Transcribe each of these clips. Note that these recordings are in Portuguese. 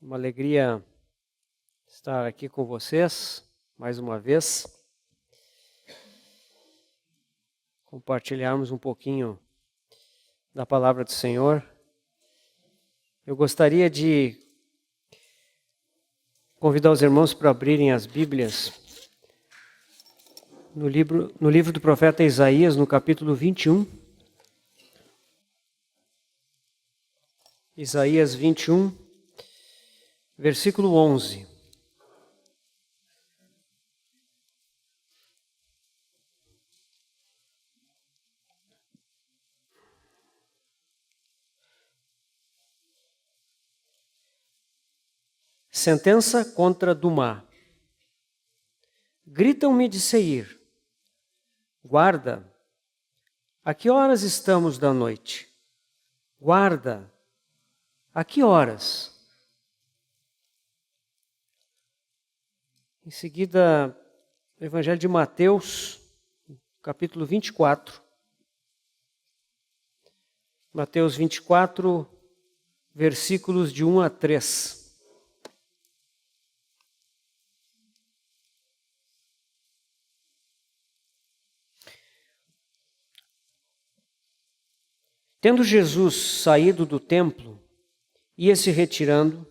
Uma alegria estar aqui com vocês mais uma vez. Compartilharmos um pouquinho da palavra do Senhor. Eu gostaria de convidar os irmãos para abrirem as Bíblias no livro do profeta Isaías, no capítulo 21. Isaías 21, versículo 11. Sentença contra Dumá. Gritam-me de Seir. Guarda, a que horas estamos da noite? Guarda, a que horas? Em seguida, o Evangelho de Mateus, capítulo 24. Mateus 24, versículos de 1 a 3. Tendo Jesus saído do templo, ia se retirando,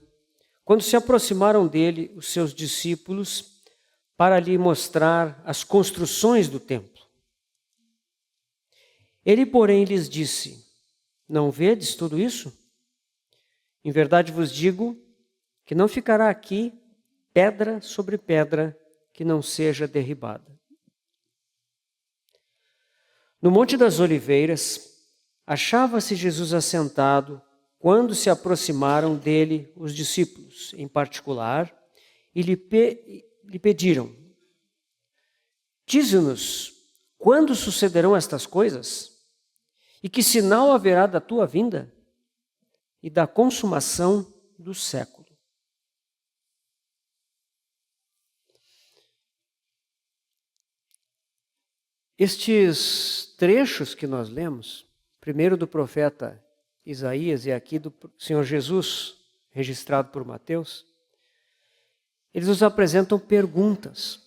quando se aproximaram dele os seus discípulos para lhe mostrar as construções do templo. Ele, porém, lhes disse: Não vedes tudo isso? Em verdade vos digo que não ficará aqui pedra sobre pedra que não seja derribada. No Monte das Oliveiras, achava-se Jesus assentado quando se aproximaram dele os discípulos, em particular, e lhe pediram: Dize-nos, quando sucederão estas coisas? E que sinal haverá da tua vinda e da consumação do século? Estes trechos que nós lemos, primeiro do profeta Isaías e aqui do Senhor Jesus, registrado por Mateus, eles nos apresentam perguntas.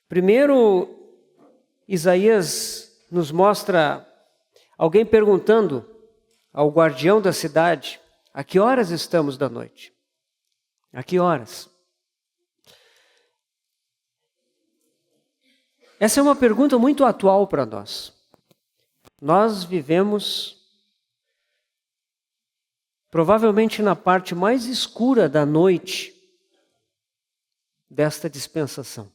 Primeiro, Isaías nos mostra alguém perguntando ao guardião da cidade: a que horas estamos da noite? A que horas? Essa é uma pergunta muito atual para nós. Nós vivemos provavelmente na parte mais escura da noite desta dispensação.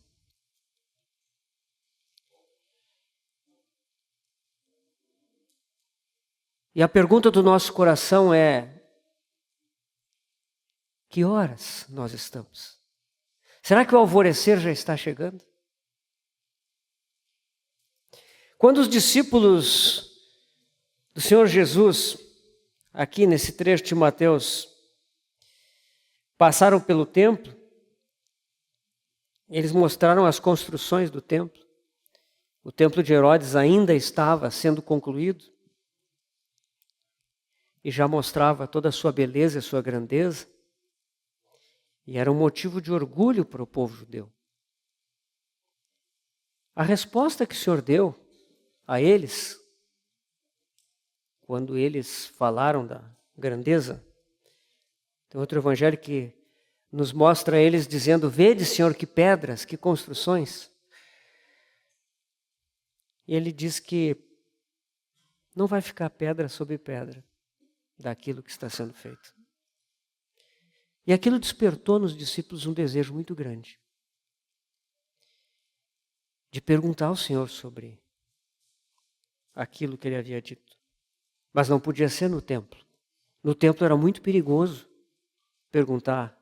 E a pergunta do nosso coração é: que horas nós estamos? Será que o alvorecer já está chegando? Quando os discípulos do Senhor Jesus, aqui nesse trecho de Mateus, passaram pelo templo, eles mostraram as construções do templo. O templo de Herodes ainda estava sendo concluído e já mostrava toda a sua beleza e a sua grandeza, e era um motivo de orgulho para o povo judeu. A resposta que o Senhor deu a eles, quando eles falaram da grandeza, tem outro evangelho que nos mostra eles dizendo: Vede, Senhor, que pedras, que construções. E ele diz que não vai ficar pedra sobre pedra daquilo que está sendo feito. E aquilo despertou nos discípulos um desejo muito grande de perguntar ao Senhor sobre aquilo que ele havia dito. Mas não podia ser no templo. No templo era muito perigoso perguntar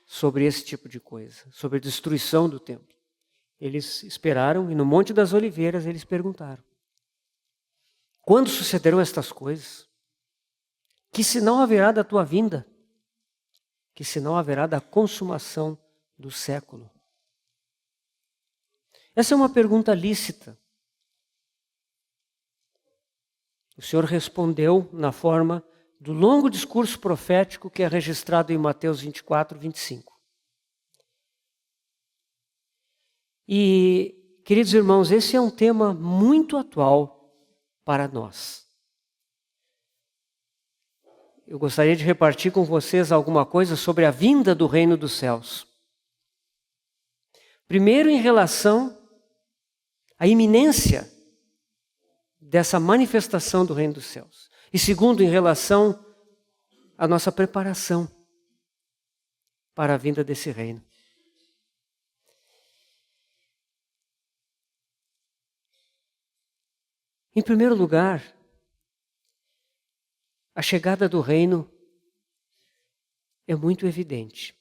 sobre esse tipo de coisa, sobre a destruição do templo. Eles esperaram e no Monte das Oliveiras eles perguntaram: Quando sucederão estas coisas? Que sinal haverá da tua vinda? Que sinal haverá da consumação do século? Essa é uma pergunta lícita. O Senhor respondeu na forma do longo discurso profético que é registrado em Mateus 24, 25. E, queridos irmãos, esse é um tema muito atual para nós. Eu gostaria de repartir com vocês alguma coisa sobre a vinda do reino dos céus. Primeiro, em relação à iminência dessa manifestação do reino dos céus. E segundo, em relação à nossa preparação para a vinda desse reino. Em primeiro lugar, a chegada do reino é muito evidente.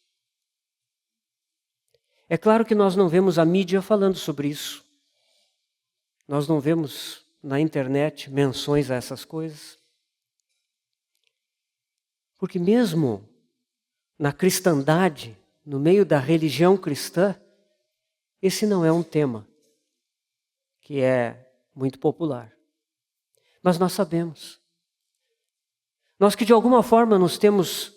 É claro que nós não vemos a mídia falando sobre isso. Nós não vemos na internet menções a essas coisas. Porque mesmo na cristandade, no meio da religião cristã, esse não é um tema que é muito popular. Mas nós sabemos. Nós que de alguma forma nos temos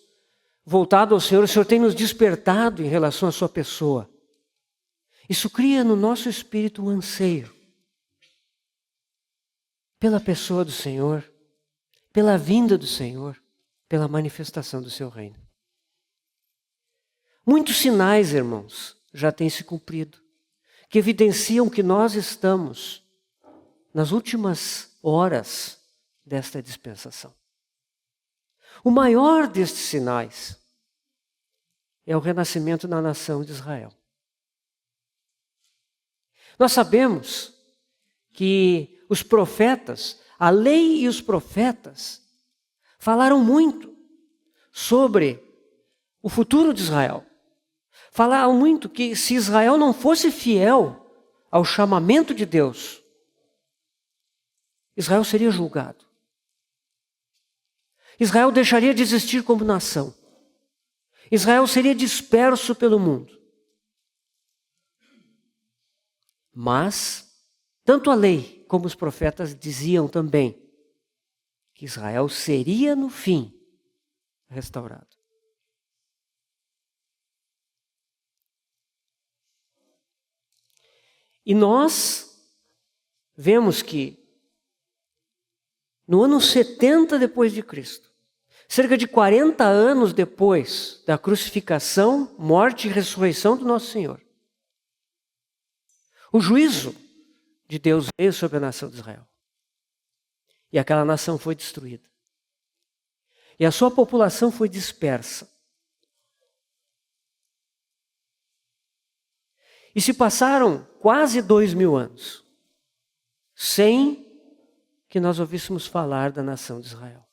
voltado ao Senhor, o Senhor tem nos despertado em relação à sua pessoa. Isso cria no nosso espírito um anseio pela pessoa do Senhor, pela vinda do Senhor, pela manifestação do seu reino. Muitos sinais, irmãos, já têm se cumprido, que evidenciam que nós estamos nas últimas horas desta dispensação. O maior destes sinais é o renascimento na nação de Israel. Nós sabemos que os profetas, a lei e os profetas, falaram muito sobre o futuro de Israel. Falaram muito que se Israel não fosse fiel ao chamamento de Deus, Israel seria julgado. Israel deixaria de existir como nação. Israel seria disperso pelo mundo. Mas, tanto a lei como os profetas diziam também que Israel seria, no fim, restaurado. E nós vemos que no ano 70 depois de Cristo, cerca de 40 anos depois da crucificação, morte e ressurreição do nosso Senhor, o juízo de Deus veio sobre a nação de Israel. E aquela nação foi destruída. E a sua população foi dispersa. E se passaram quase 2000 anos sem que nós ouvíssemos falar da nação de Israel.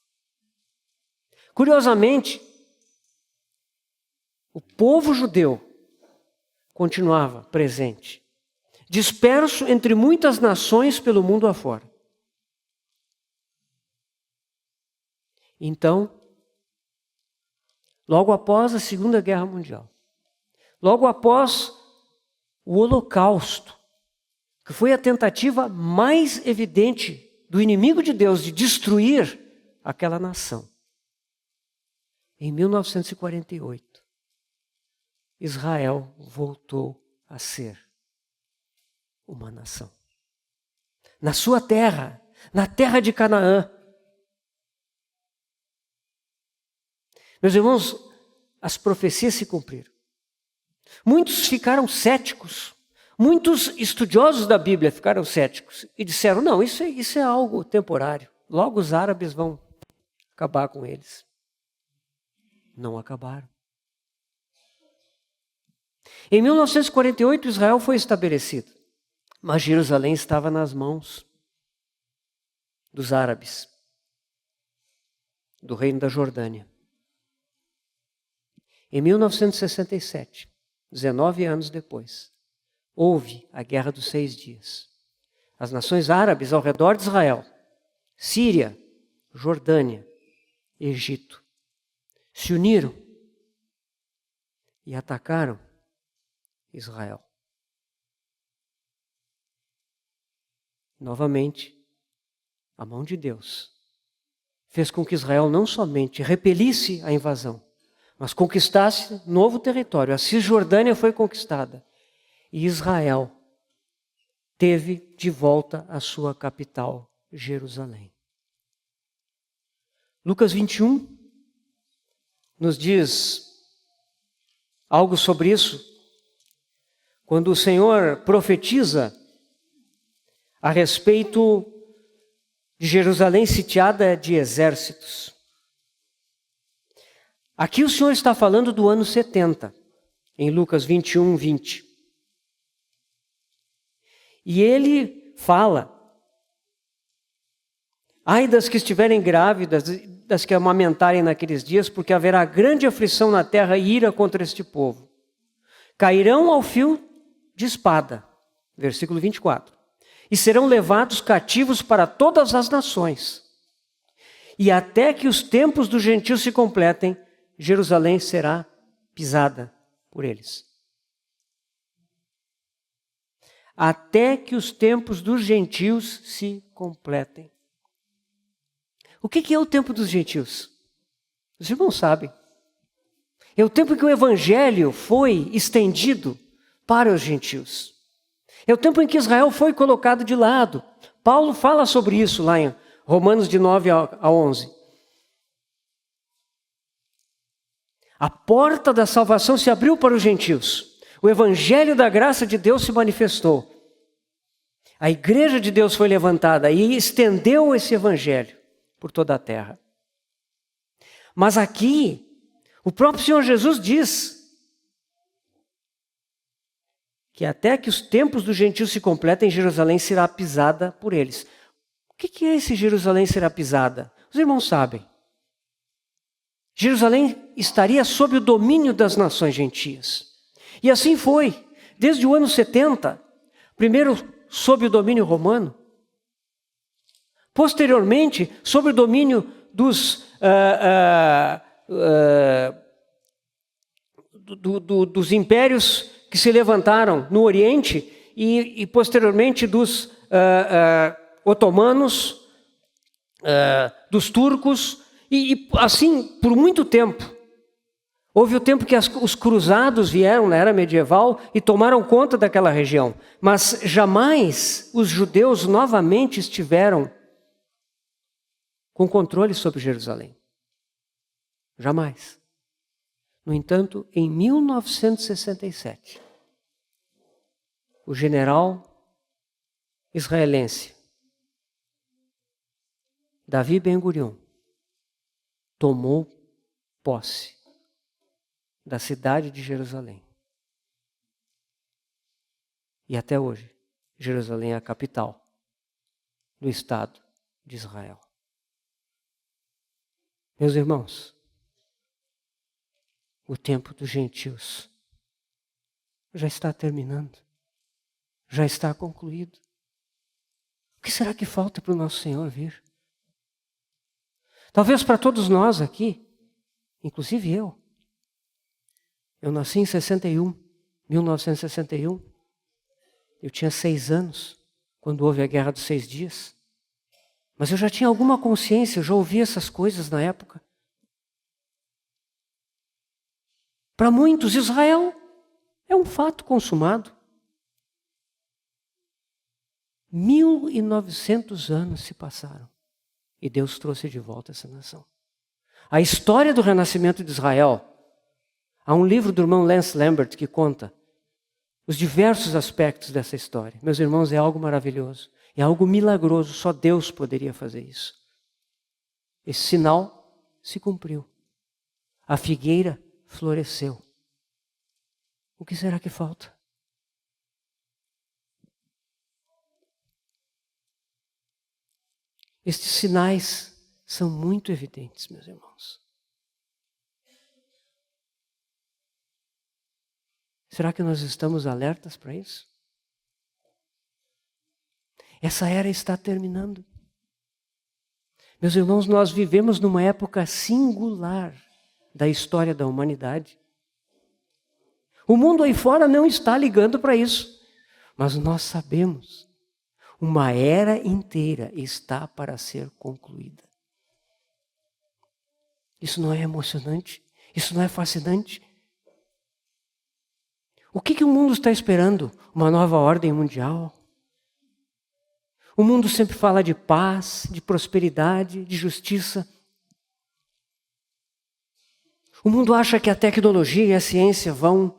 Curiosamente, o povo judeu continuava presente, disperso entre muitas nações pelo mundo afora. Então, logo após a Segunda Guerra Mundial, logo após o Holocausto, que foi a tentativa mais evidente do inimigo de Deus de destruir aquela nação. Em 1948, Israel voltou a ser uma nação. Na sua terra, na terra de Canaã. Meus irmãos, as profecias se cumpriram. Muitos ficaram céticos. Muitos estudiosos da Bíblia ficaram céticos e disseram, não, isso é algo temporário. Logo os árabes vão acabar com eles. Não acabaram. Em 1948, Israel foi estabelecido, mas Jerusalém estava nas mãos dos árabes, do reino da Jordânia. Em 1967, 19 anos depois, houve a Guerra dos 6 Dias. As nações árabes ao redor de Israel, Síria, Jordânia, Egito, se uniram e atacaram Israel. Novamente, a mão de Deus fez com que Israel não somente repelisse a invasão, mas conquistasse novo território. A Cisjordânia foi conquistada e Israel teve de volta a sua capital, Jerusalém. Lucas 21 nos diz algo sobre isso, quando o Senhor profetiza a respeito de Jerusalém sitiada de exércitos. Aqui o Senhor está falando do ano 70, em Lucas 21, 20. E ele fala: ai das que estiverem grávidas, das que amamentarem naqueles dias, porque haverá grande aflição na terra e ira contra este povo. Cairão ao fio de espada, versículo 24, e serão levados cativos para todas as nações. E até que os tempos dos gentios se completem, Jerusalém será pisada por eles. Até que os tempos dos gentios se completem. O que é o tempo dos gentios? Os irmãos sabem. É o tempo em que o evangelho foi estendido para os gentios. É o tempo em que Israel foi colocado de lado. Paulo fala sobre isso lá em Romanos de 9 a 11. A porta da salvação se abriu para os gentios. O evangelho da graça de Deus se manifestou. A igreja de Deus foi levantada e estendeu esse evangelho por toda a terra. Mas aqui, o próprio Senhor Jesus diz que até que os tempos dos gentios se completem, Jerusalém será pisada por eles. O que é esse Jerusalém será pisada? Os irmãos sabem. Jerusalém estaria sob o domínio das nações gentias. E assim foi, desde o ano 70, primeiro sob o domínio romano, posteriormente, sob o domínio dos impérios que se levantaram no Oriente e posteriormente dos otomanos, dos turcos, e assim por muito tempo. Houve o tempo que os cruzados vieram na era medieval e tomaram conta daquela região, mas jamais os judeus novamente estiveram com controle sobre Jerusalém. Jamais. No entanto, em 1967, o general israelense Davi Ben-Gurion tomou posse da cidade de Jerusalém. E até hoje, Jerusalém é a capital do Estado de Israel. Meus irmãos, o tempo dos gentios já está terminando, já está concluído. O que será que falta para o nosso Senhor vir? Talvez para todos nós aqui, inclusive eu. Eu nasci em 1961. Eu tinha 6 anos, quando houve a Guerra dos 6 Dias. Mas eu já tinha alguma consciência, eu já ouvi essas coisas na época. Para muitos, Israel é um fato consumado. 1900 anos se passaram e Deus trouxe de volta essa nação. A história do renascimento de Israel, há um livro do irmão Lance Lambert que conta os diversos aspectos dessa história. Meus irmãos, é algo maravilhoso, é algo milagroso, só Deus poderia fazer isso. Esse sinal se cumpriu. A figueira floresceu. O que será que falta? Estes sinais são muito evidentes, meus irmãos. Será que nós estamos alertas para isso? Essa era está terminando. Meus irmãos, nós vivemos numa época singular da história da humanidade. O mundo aí fora não está ligando para isso, mas nós sabemos, uma era inteira está para ser concluída. Isso não é emocionante? Isso não é fascinante? O que o mundo está esperando? Uma nova ordem mundial? O mundo sempre fala de paz, de prosperidade, de justiça. O mundo acha que a tecnologia e a ciência vão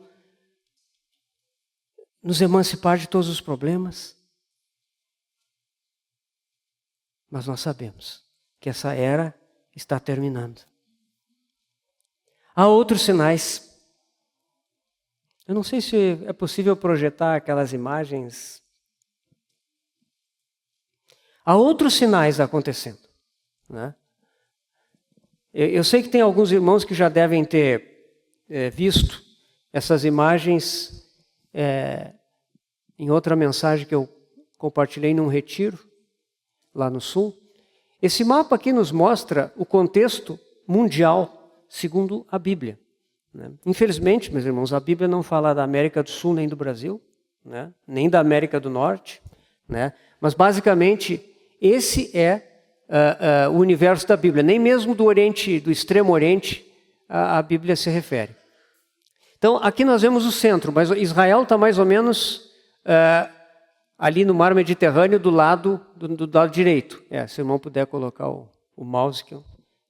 nos emancipar de todos os problemas. Mas nós sabemos que essa era está terminando. Há outros sinais. Eu não sei se é possível projetar aquelas imagens. Há outros sinais acontecendo, né? Eu sei que tem alguns irmãos que já devem ter visto essas imagens em outra mensagem que eu compartilhei num retiro lá no sul. Esse mapa aqui nos mostra o contexto mundial segundo a Bíblia, né? Infelizmente, meus irmãos, a Bíblia não fala da América do Sul nem do Brasil, né? Nem da América do Norte, né? Mas basicamente esse é o universo da Bíblia. Nem mesmo do Oriente, do Extremo Oriente, a Bíblia se refere. Então, aqui nós vemos o centro, mas Israel está mais ou menos ali no mar Mediterrâneo, do lado direito. Se o irmão puder colocar o mouse,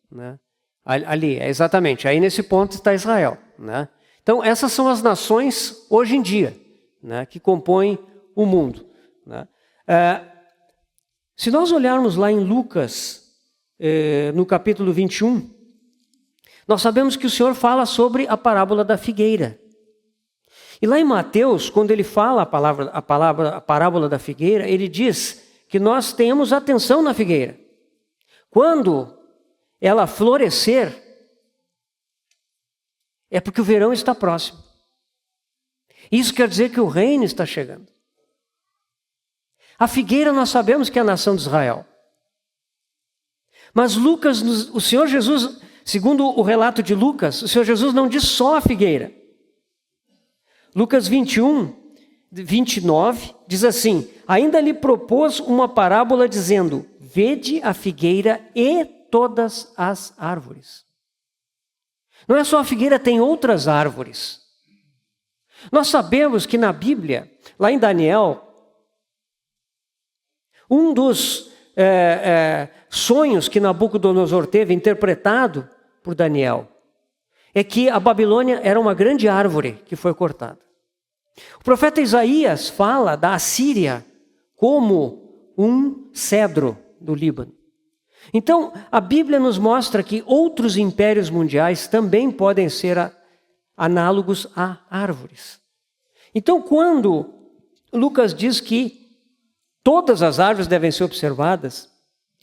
né? Ali, exatamente. Aí nesse ponto está Israel, né? Então, essas são as nações hoje em dia, né, que compõem o mundo, né? Se nós olharmos lá em Lucas, no capítulo 21, nós sabemos que o Senhor fala sobre a parábola da figueira. E lá em Mateus, quando ele fala a parábola da figueira, ele diz que nós temos atenção na figueira. Quando ela florescer, é porque o verão está próximo. Isso quer dizer que o reino está chegando. A figueira nós sabemos que é a nação de Israel. Mas Lucas, o Senhor Jesus, segundo o relato de Lucas, o Senhor Jesus não diz só a figueira. Lucas 21, 29, diz assim: ainda lhe propôs uma parábola dizendo: vede a figueira e todas as árvores. Não é só a figueira, tem outras árvores. Nós sabemos que na Bíblia, lá em Daniel, um dos sonhos que Nabucodonosor teve, interpretado por Daniel, é que a Babilônia era uma grande árvore que foi cortada. O profeta Isaías fala da Assíria como um cedro do Líbano. Então, a Bíblia nos mostra que outros impérios mundiais também podem ser análogos a árvores. Então, quando Lucas diz que todas as árvores devem ser observadas,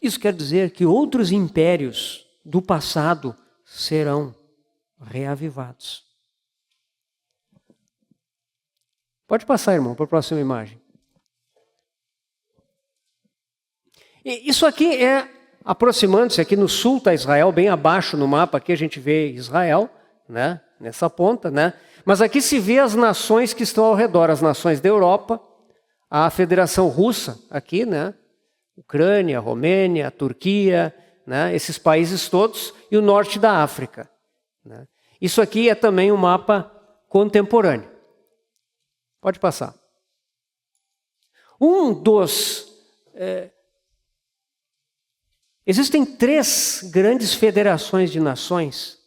isso quer dizer que outros impérios do passado serão reavivados. Pode passar, irmão, para a próxima imagem. Isso aqui é, aproximando-se, aqui no sul está Israel, bem abaixo no mapa, aqui a gente vê Israel, né, nessa ponta, né? Mas aqui se vê as nações que estão ao redor, as nações da Europa, a Federação Russa aqui, né? Ucrânia, Romênia, Turquia, né? Esses países todos, e o norte da África, né? Isso aqui é também um mapa contemporâneo. Pode passar. Existem 3 grandes federações de nações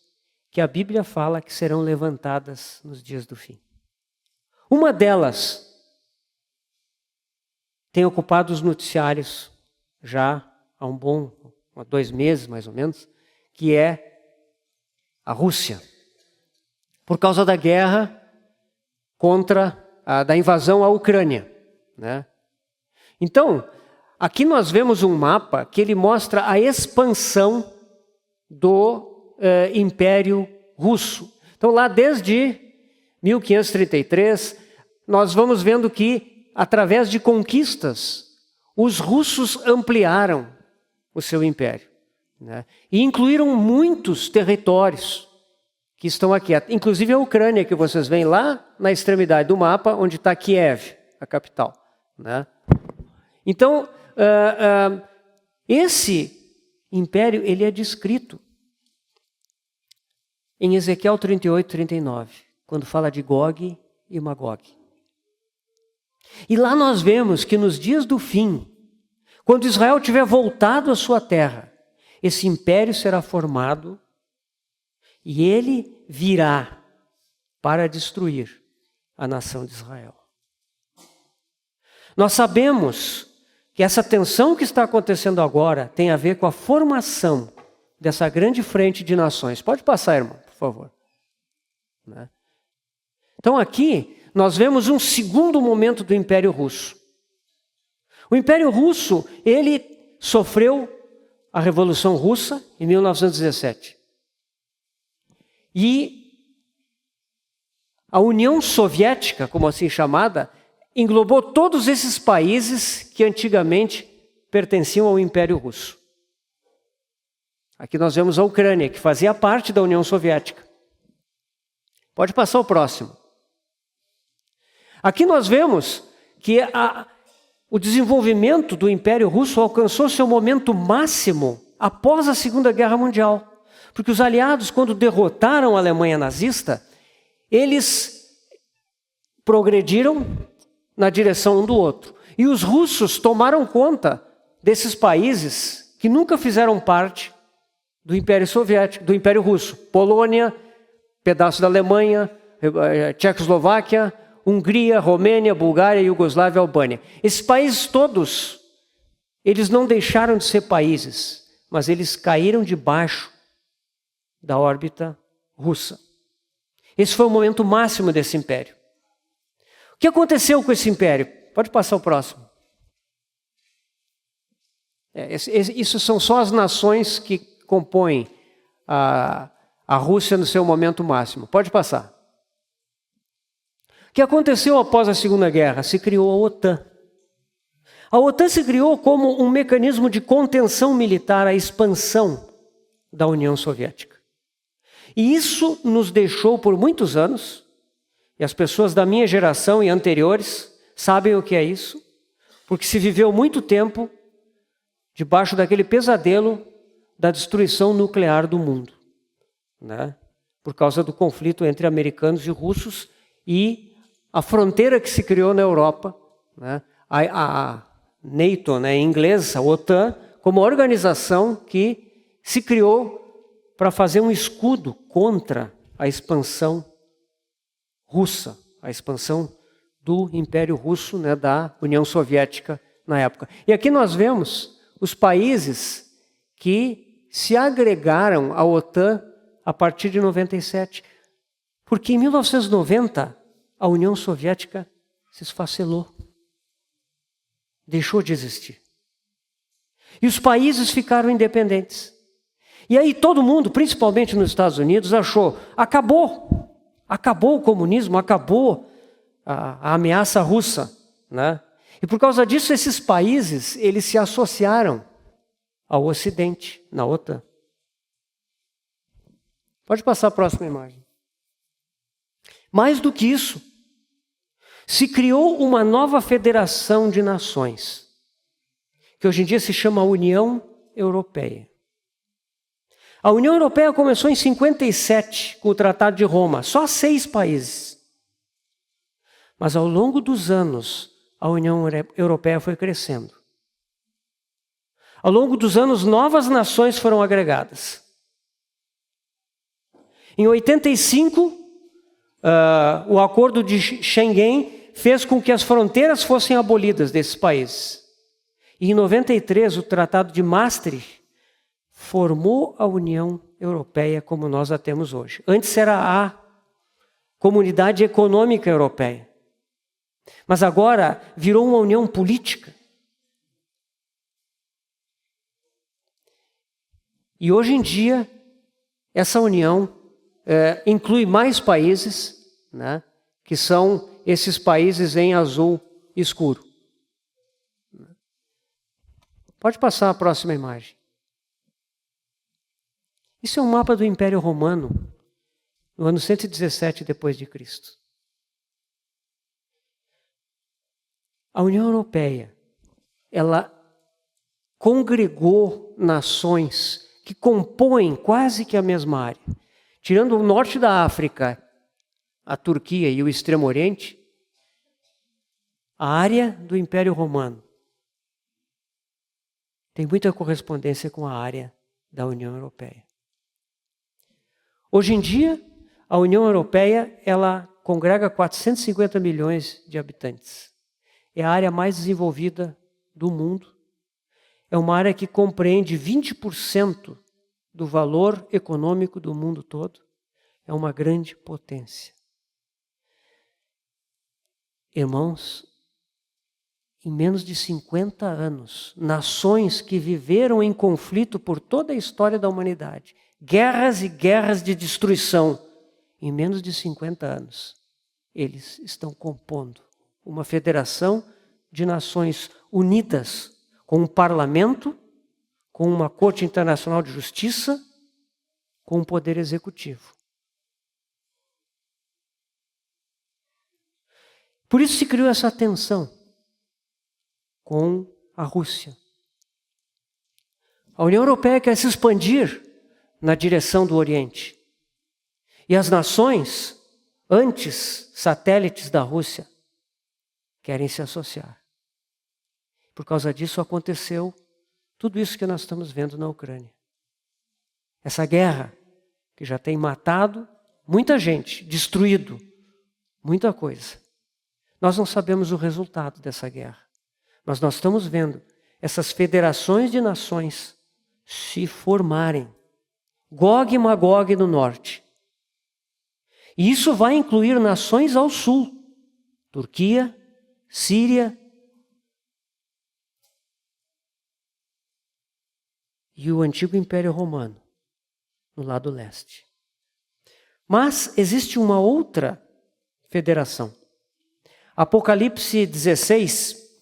que a Bíblia fala que serão levantadas nos dias do fim. Uma delas tem ocupado os noticiários já há há 2 meses mais ou menos, que é a Rússia. Por causa da guerra da invasão à Ucrânia, né? Então, aqui nós vemos um mapa que ele mostra a expansão do Império Russo. Então, lá desde 1533, nós vamos vendo que, através de conquistas, os russos ampliaram o seu império, né? E incluíram muitos territórios que estão aqui, inclusive a Ucrânia, que vocês veem lá na extremidade do mapa, onde está Kiev, a capital, né? Então, esse império ele é descrito em Ezequiel 38, 39, quando fala de Gog e Magog. E lá nós vemos que nos dias do fim, quando Israel tiver voltado à sua terra, esse império será formado e ele virá para destruir a nação de Israel. Nós sabemos que essa tensão que está acontecendo agora tem a ver com a formação dessa grande frente de nações. Pode passar, irmão, por favor. Então aqui nós vemos um segundo momento do Império Russo. O Império Russo, ele sofreu a Revolução Russa em 1917. E a União Soviética, como assim chamada, englobou todos esses países que antigamente pertenciam ao Império Russo. Aqui nós vemos a Ucrânia, que fazia parte da União Soviética. Pode passar o próximo. Aqui nós vemos que o desenvolvimento do Império Russo alcançou seu momento máximo após a Segunda Guerra Mundial. Porque os aliados, quando derrotaram a Alemanha nazista, eles progrediram na direção um do outro. E os russos tomaram conta desses países que nunca fizeram parte do Império Soviético, do Império Russo. Polônia, pedaço da Alemanha, Tchecoslováquia, Hungria, Romênia, Bulgária, Iugoslávia, Albânia. Esses países todos, eles não deixaram de ser países, mas eles caíram debaixo da órbita russa. Esse foi o momento máximo desse império. O que aconteceu com esse império? Pode passar o próximo. Isso são só as nações que compõem a Rússia no seu momento máximo. Pode passar. O que aconteceu após a Segunda Guerra? Se criou a OTAN. A OTAN se criou como um mecanismo de contenção militar à expansão da União Soviética. E isso nos deixou por muitos anos, e as pessoas da minha geração e anteriores sabem o que é isso, porque se viveu muito tempo debaixo daquele pesadelo da destruição nuclear do mundo, né? Por causa do conflito entre americanos e russos e a fronteira que se criou na Europa, né? A NATO, né, em inglês, a OTAN, como organização que se criou para fazer um escudo contra a expansão russa, a expansão do Império Russo, né, da União Soviética na época. E aqui nós vemos os países que se agregaram à OTAN a partir de 97. Porque em 1990, a União Soviética se esfacelou. Deixou de existir. E os países ficaram independentes. E aí todo mundo, principalmente nos Estados Unidos, achou, acabou o comunismo, acabou a ameaça russa, né? E por causa disso, esses países, eles se associaram ao Ocidente, na OTAN. Pode passar a próxima imagem. Mais do que isso, se criou uma nova federação de nações, que hoje em dia se chama União Europeia. A União Europeia começou em 57, com o Tratado de Roma, só 6 países. Mas ao longo dos anos, a União Europeia foi crescendo. Ao longo dos anos, novas nações foram agregadas. Em 85, o Acordo de Schengen fez com que as fronteiras fossem abolidas desses países. E em 93, o Tratado de Maastricht formou a União Europeia como nós a temos hoje. Antes era a Comunidade Econômica Europeia. Mas agora virou uma união política. E hoje em dia, essa união inclui mais países, né, que são esses países em azul escuro. Pode passar a próxima imagem. Isso é um mapa do Império Romano, no ano 117 depois de Cristo. A União Europeia, ela congregou nações que compõem quase que a mesma área. tirando o norte da África, a Turquia e o Extremo Oriente, a área do Império Romano tem muita correspondência com a área da União Europeia. Hoje em dia, a União Europeia, ela congrega 450 milhões de habitantes. É a área mais desenvolvida do mundo. É uma área que compreende 20% do valor econômico do mundo todo. É uma grande potência. Irmãos, em menos de 50 anos, nações que viveram em conflito por toda a história da humanidade, guerras e guerras de destruição, em menos de 50 anos, eles estão compondo uma federação de nações unidas, com um parlamento, com uma Corte Internacional de Justiça, com um poder executivo. Por isso se criou essa tensão com a Rússia. A União Europeia quer se expandir na direção do Oriente. E as nações, antes satélites da Rússia, querem se associar. Por causa disso aconteceu tudo isso que nós estamos vendo na Ucrânia. Essa guerra que já tem matado muita gente, destruído muita coisa. Nós não sabemos o resultado dessa guerra, mas nós estamos vendo essas federações de nações se formarem. Gog e Magog no norte. E isso vai incluir nações ao sul. Turquia, Síria e o antigo Império Romano, no lado leste. Mas existe uma outra federação. Apocalipse 16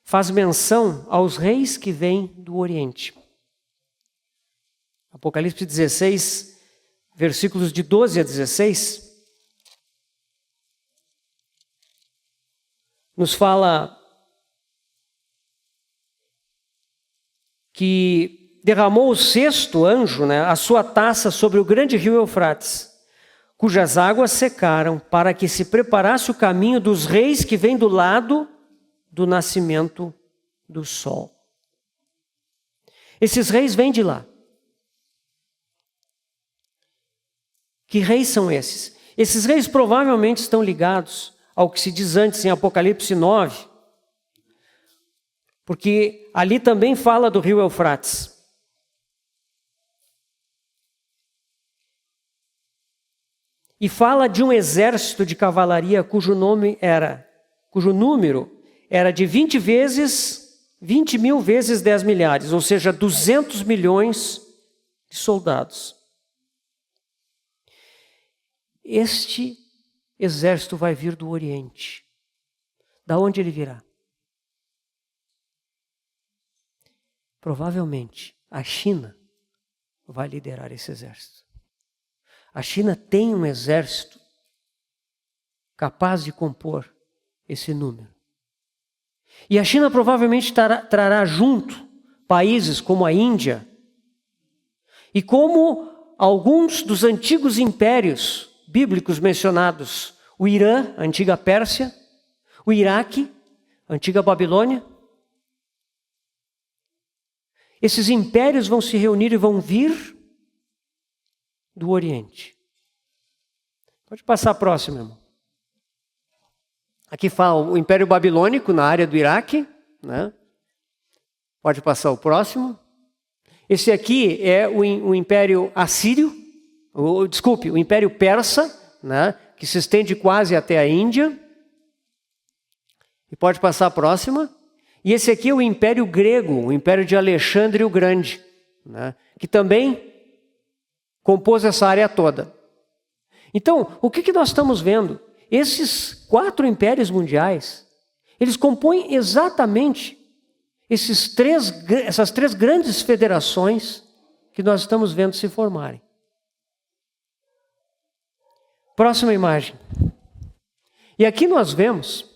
faz menção aos reis que vêm do Oriente. Apocalipse 16, versículos de 12 a 16, nos fala que derramou o sexto anjo, a sua taça sobre o grande rio Eufrates, cujas águas secaram, para que se preparasse o caminho dos reis que vêm do lado do nascimento do sol. Esses reis vêm de lá. Que reis são esses? Esses reis provavelmente estão ligados ao que se diz antes em Apocalipse 9, porque ali também fala do rio Eufrates. E fala de um exército de cavalaria cujo número era de 20 mil vezes 10 milhares, ou seja, 200 milhões de soldados. Este exército vai vir do Oriente. Da onde ele virá? Provavelmente a China vai liderar esse exército. A China tem um exército capaz de compor esse número. E a China provavelmente trará junto países como a Índia e como alguns dos antigos impérios bíblicos mencionados, o Irã, a antiga Pérsia, o Iraque, a antiga Babilônia. Esses impérios vão se reunir e vão vir do Oriente. Pode passar a próxima, irmão. Aqui fala o Império Babilônico na área do Iraque, Pode passar o próximo. Esse aqui é o Império Assírio, o Império Persa, que se estende quase até a Índia. E pode passar a próxima. E esse aqui é o Império Grego, o Império de Alexandre o Grande, que também compôs essa área toda. Então, o que nós estamos vendo? Esses 4 impérios mundiais, eles compõem exatamente essas 3 grandes federações que nós estamos vendo se formarem. Próxima imagem. E aqui nós vemos,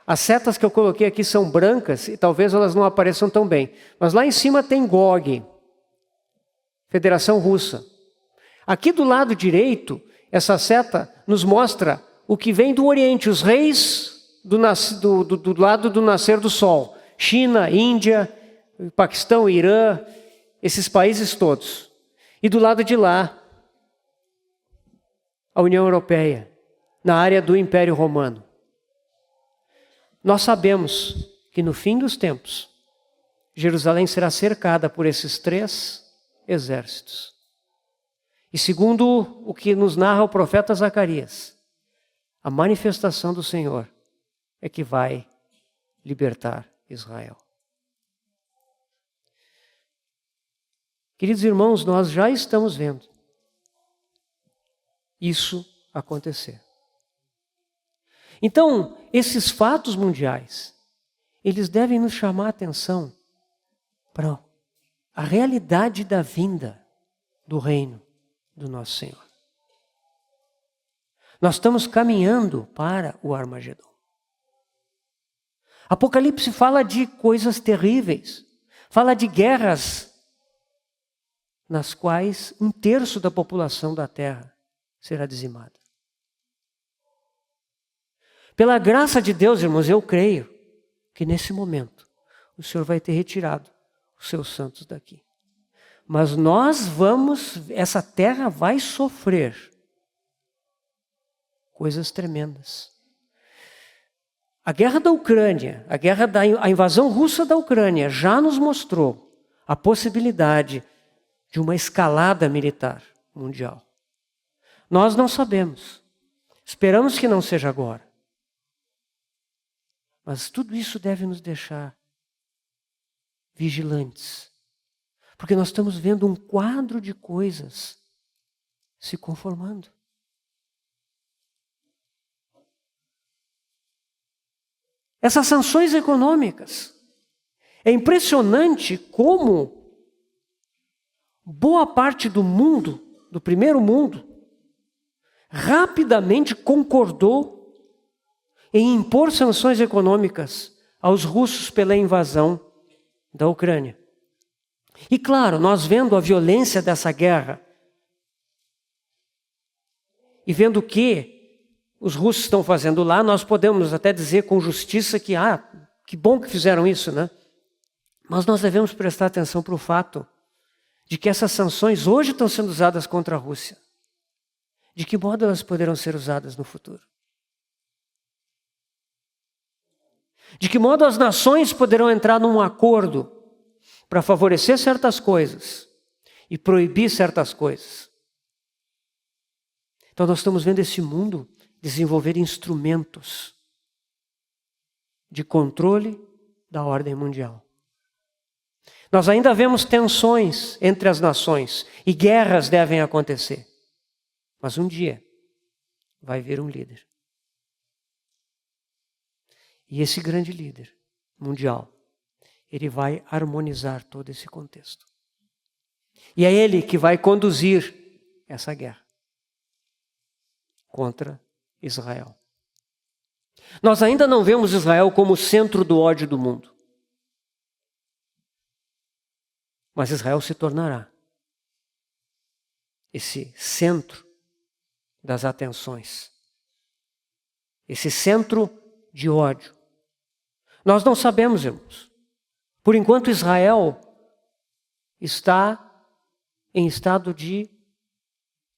as setas que eu coloquei aqui são brancas e talvez elas não apareçam tão bem. Mas lá em cima tem Gog, Federação Russa. Aqui do lado direito, essa seta nos mostra o que vem do Oriente, os reis do lado do nascer do sol. China, Índia, Paquistão, Irã, esses países todos. E do lado de lá, a União Europeia, na área do Império Romano. Nós sabemos que no fim dos tempos, Jerusalém será cercada por esses 3 exércitos. E segundo o que nos narra o profeta Zacarias, a manifestação do Senhor é que vai libertar Israel. Queridos irmãos, nós já estamos vendo isso acontecer. Então, esses fatos mundiais, eles devem nos chamar a atenção para a realidade da vinda do reino do nosso Senhor. Nós estamos caminhando para o Armagedon. Apocalipse fala de coisas terríveis, fala de guerras nas quais 1/3 da população da terra será dizimada. Pela graça de Deus, irmãos, eu creio que nesse momento o Senhor vai ter retirado os seus santos daqui. Mas essa terra vai sofrer coisas tremendas. A guerra da Ucrânia, a invasão russa da Ucrânia já nos mostrou a possibilidade de uma escalada militar mundial. Nós não sabemos. Esperamos que não seja agora. Mas tudo isso deve nos deixar vigilantes. Porque nós estamos vendo um quadro de coisas se conformando. Essas sanções econômicas. É impressionante como boa parte do mundo, do primeiro mundo, rapidamente concordou em impor sanções econômicas aos russos pela invasão da Ucrânia. E claro, nós vendo a violência dessa guerra e vendo o que os russos estão fazendo lá, nós podemos até dizer com justiça que bom que fizeram isso, né? Mas nós devemos prestar atenção para o fato de que essas sanções hoje estão sendo usadas contra a Rússia. De que modo elas poderão ser usadas no futuro? De que modo as nações poderão entrar num acordo para favorecer certas coisas e proibir certas coisas? Então nós estamos vendo esse mundo desenvolver instrumentos de controle da ordem mundial. Nós ainda vemos tensões entre as nações e guerras devem acontecer. Mas um dia vai vir um líder. E esse grande líder mundial, ele vai harmonizar todo esse contexto. E é ele que vai conduzir essa guerra contra Israel. Nós ainda não vemos Israel como o centro do ódio do mundo. Mas Israel se tornará esse centro das atenções. Esse centro de ódio. Nós não sabemos, irmãos. Por enquanto, Israel está em estado de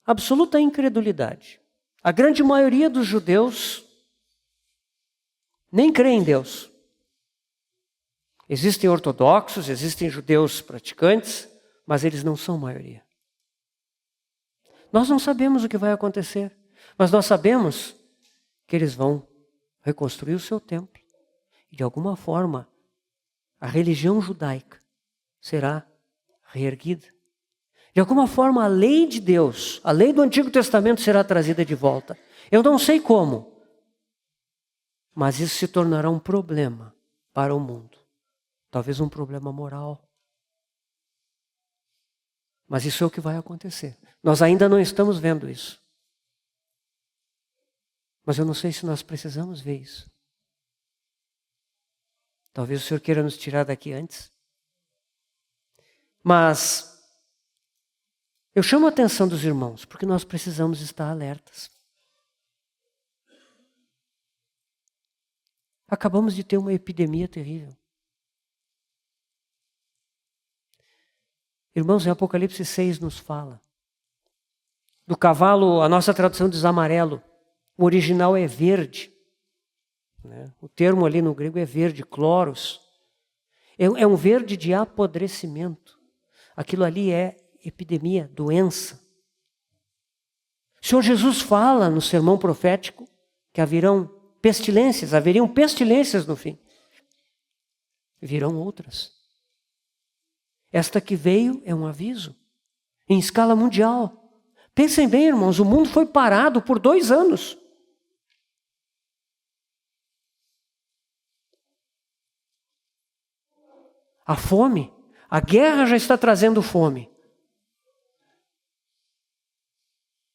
absoluta incredulidade. A grande maioria dos judeus nem crê em Deus. Existem ortodoxos, existem judeus praticantes, mas eles não são maioria. Nós não sabemos o que vai acontecer, mas nós sabemos que eles vão reconstruir o seu templo. E de alguma forma, a religião judaica será reerguida. De alguma forma, a lei de Deus, a lei do Antigo Testamento será trazida de volta. Eu não sei como, mas isso se tornará um problema para o mundo. Talvez um problema moral. Mas isso é o que vai acontecer. Nós ainda não estamos vendo isso. Mas eu não sei se nós precisamos ver isso. Talvez o Senhor queira nos tirar daqui antes. Mas Eu chamo a atenção dos irmãos, porque nós precisamos estar alertas. Acabamos de ter uma epidemia terrível. Irmãos, em Apocalipse 6 nos fala do cavalo, a nossa tradução diz amarelo, o original é verde. Né? O termo ali no grego é verde, chloros. É um verde de apodrecimento. Aquilo ali é epidemia, doença. O Senhor Jesus fala no sermão profético que haveriam pestilências no fim. Virão outras. Esta que veio é um aviso, em escala mundial. Pensem bem, irmãos, o mundo foi parado por 2 anos. A fome, a guerra já está trazendo fome.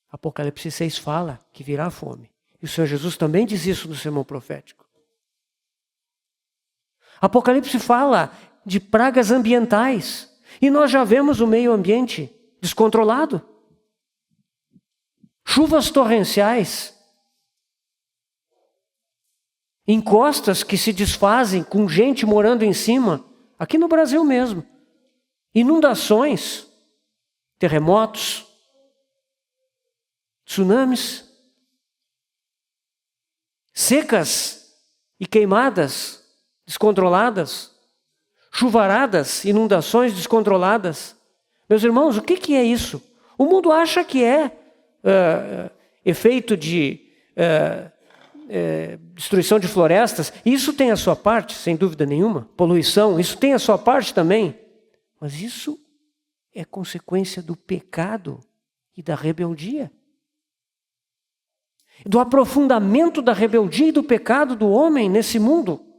Apocalipse 6 fala que virá fome. E o Senhor Jesus também diz isso no sermão profético. Apocalipse fala de pragas ambientais. E nós já vemos o meio ambiente descontrolado. Chuvas torrenciais. Encostas que se desfazem com gente morando em cima. Aqui no Brasil mesmo. Inundações. Terremotos. Tsunamis. Secas e queimadas descontroladas. Chuvaradas, inundações descontroladas. Meus irmãos, o que é isso? O mundo acha que é efeito de destruição de florestas. Isso tem a sua parte, sem dúvida nenhuma. Poluição, isso tem a sua parte também. Mas isso é consequência do pecado e da rebeldia. Do aprofundamento da rebeldia e do pecado do homem nesse mundo.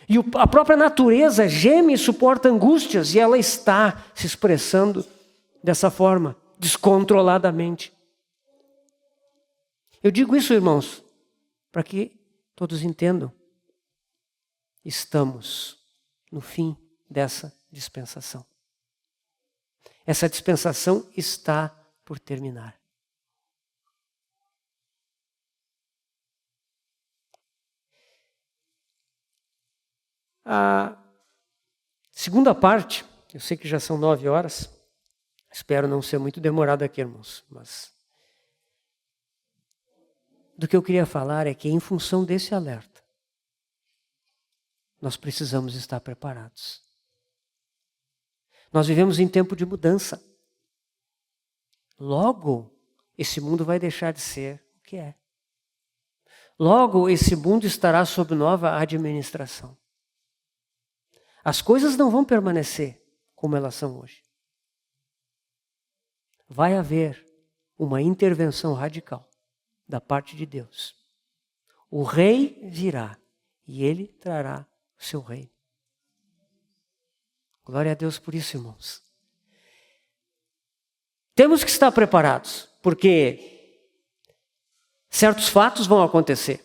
E a própria natureza geme e suporta angústias, e ela está se expressando dessa forma, descontroladamente. Eu digo isso, irmãos, para que todos entendam. Estamos no fim dessa dispensação. Essa dispensação está por terminar. A segunda parte, eu sei que já são 9 horas, espero não ser muito demorado aqui, irmãos, mas do que eu queria falar é que em função desse alerta, nós precisamos estar preparados. Nós vivemos em tempo de mudança. Logo, esse mundo vai deixar de ser o que é. Logo, esse mundo estará sob nova administração. As coisas não vão permanecer como elas são hoje. Vai haver uma intervenção radical da parte de Deus. O rei virá e ele trará o seu reino. Glória a Deus por isso, irmãos. Temos que estar preparados, porque certos fatos vão acontecer.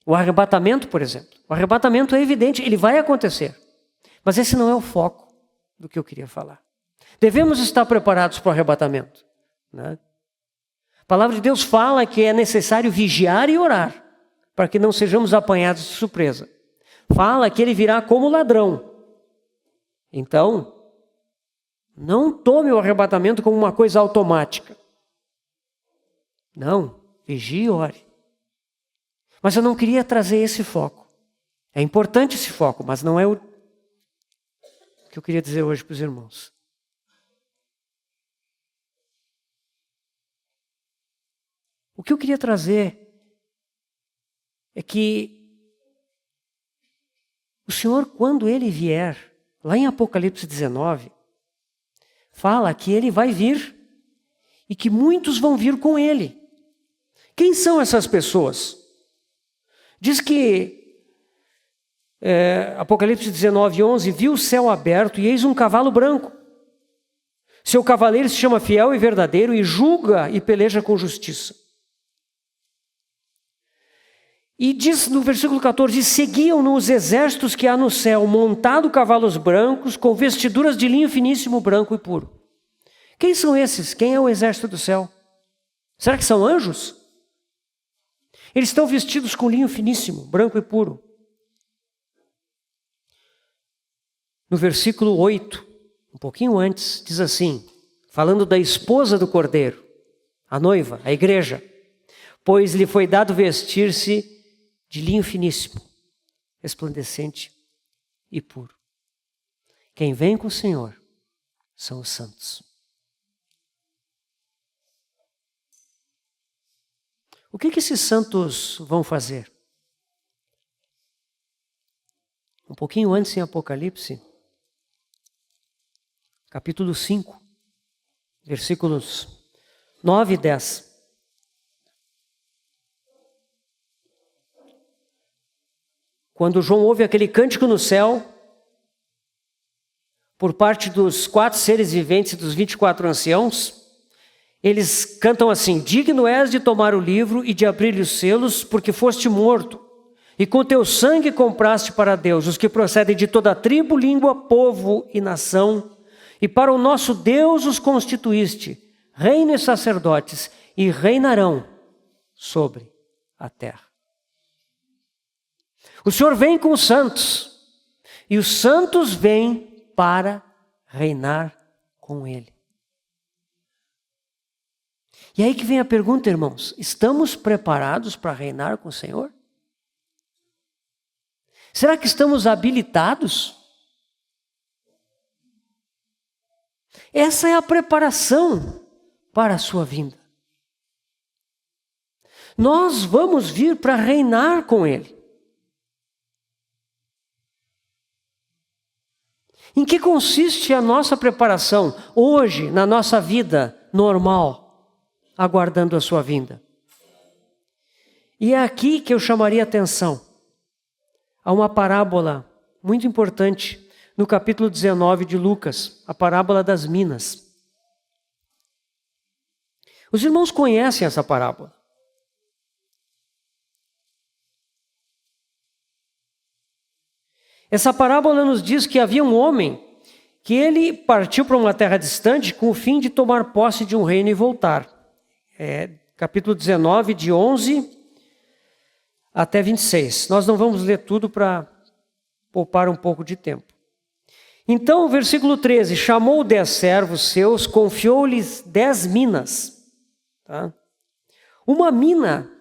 O arrebatamento, por exemplo. O arrebatamento é evidente, ele vai acontecer. Mas esse não é o foco do que eu queria falar. Devemos estar preparados para o arrebatamento. Né? A palavra de Deus fala que é necessário vigiar e orar, para que não sejamos apanhados de surpresa. Fala que ele virá como ladrão. Então, não tome o arrebatamento como uma coisa automática. Não, vigie e ore. Mas eu não queria trazer esse foco. É importante esse foco, mas não é o que eu queria dizer hoje para os irmãos. O que eu queria trazer é que o Senhor, quando Ele vier, lá em Apocalipse 19, fala que Ele vai vir e que muitos vão vir com Ele. Quem são essas pessoas? Diz que Apocalipse 19, 11, viu o céu aberto e eis um cavalo branco. Seu cavaleiro se chama Fiel e Verdadeiro e julga e peleja com justiça. E diz no versículo 14, e seguiam-no os exércitos que há no céu, montado cavalos brancos, com vestiduras de linho finíssimo, branco e puro. Quem são esses? Quem é o exército do céu? Será que são anjos? Eles estão vestidos com linho finíssimo, branco e puro. No versículo 8, um pouquinho antes, diz assim, falando da esposa do Cordeiro, a noiva, a igreja, pois lhe foi dado vestir-se de linho finíssimo, resplandecente e puro. Quem vem com o Senhor são os santos. O que esses santos vão fazer? Um pouquinho antes em Apocalipse, capítulo 5, versículos 9 e 10. Quando João ouve aquele cântico no céu, por parte dos 4 seres viventes e dos 24 anciãos, eles cantam assim: digno és de tomar o livro e de abrir os selos, porque foste morto, e com teu sangue compraste para Deus os que procedem de toda tribo, língua, povo e nação, e para o nosso Deus os constituíste, reino e sacerdotes, e reinarão sobre a terra. O Senhor vem com os santos, e os santos vêm para reinar com Ele. E aí que vem a pergunta, irmãos: estamos preparados para reinar com o Senhor? Será que estamos habilitados? Essa é a preparação para a sua vinda. Nós vamos vir para reinar com Ele. Em que consiste a nossa preparação hoje, na nossa vida normal, aguardando a sua vinda? E é aqui que eu chamaria atenção a uma parábola muito importante no capítulo 19 de Lucas, a parábola das minas. Os irmãos conhecem essa parábola. Essa parábola nos diz que havia um homem que ele partiu para uma terra distante com o fim de tomar posse de um reino e voltar. Capítulo 19, de 11 até 26. Nós não vamos ler tudo para poupar um pouco de tempo. Então, o versículo 13, chamou 10 servos seus, confiou-lhes 10 minas. Tá? Uma mina,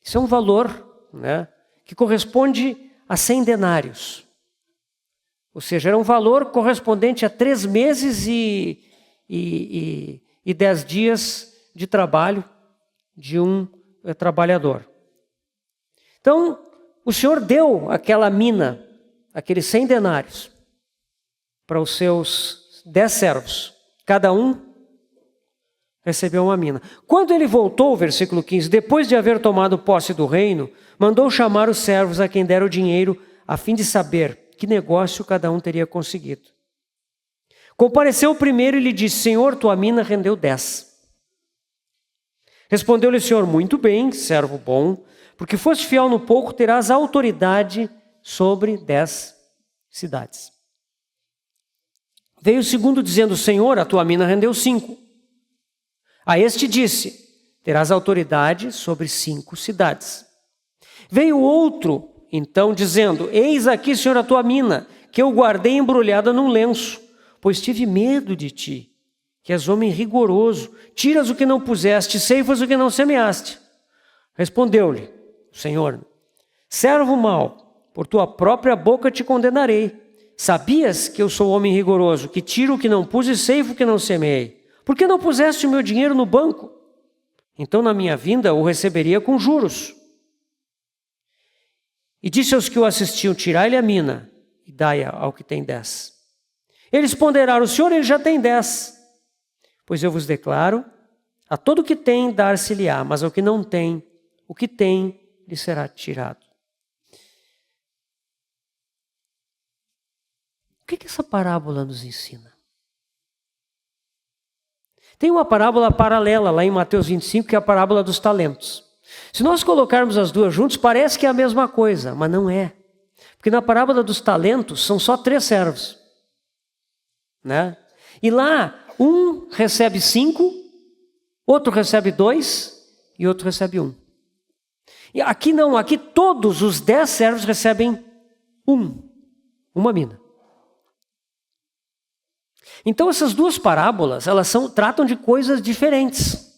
isso é um valor, né, que corresponde a 100 denários. Ou seja, era um valor correspondente a 3 meses e 10 dias de trabalho de um trabalhador. Então, o Senhor deu aquela mina, aqueles 100 denários, para os seus 10 servos. Cada um recebeu uma mina. Quando ele voltou, versículo 15, depois de haver tomado posse do reino, mandou chamar os servos a quem dera o dinheiro, a fim de saber que negócio cada um teria conseguido. Compareceu o primeiro e lhe disse: Senhor, tua mina rendeu 10. Respondeu-lhe o Senhor: muito bem, servo bom, porque foste fiel no pouco, terás autoridade sobre 10 cidades. Veio o segundo dizendo: Senhor, a tua mina rendeu 5. A este disse: terás autoridade sobre 5 cidades. Veio outro, então, dizendo: eis aqui, Senhor, a tua mina, que eu guardei embrulhada num lenço, pois tive medo de ti, que és homem rigoroso, tiras o que não puseste, ceifas o que não semeaste. Respondeu-lhe o Senhor: servo mau, por tua própria boca te condenarei. Sabias que eu sou homem rigoroso, que tiro o que não pus e ceifo o que não semeei? Por que não puseste o meu dinheiro no banco? Então, na minha vinda, o receberia com juros. E disse aos que o assistiam: tirai-lhe a mina e dai-a ao que tem 10. Eles ponderaram: o Senhor, ele já tem 10. Pois eu vos declaro, a todo o que tem dar-se-lhe-á, mas ao que não tem, o que tem lhe será tirado. O que essa parábola nos ensina? Tem uma parábola paralela lá em Mateus 25, que é a parábola dos talentos. Se nós colocarmos as duas juntas, parece que é a mesma coisa, mas não é. Porque na parábola dos talentos são só 3 servos, né? E lá Um recebe 5, outro recebe 2 e outro recebe 1. E aqui não, aqui todos os 10 servos recebem uma mina. Então essas duas parábolas, tratam de coisas diferentes.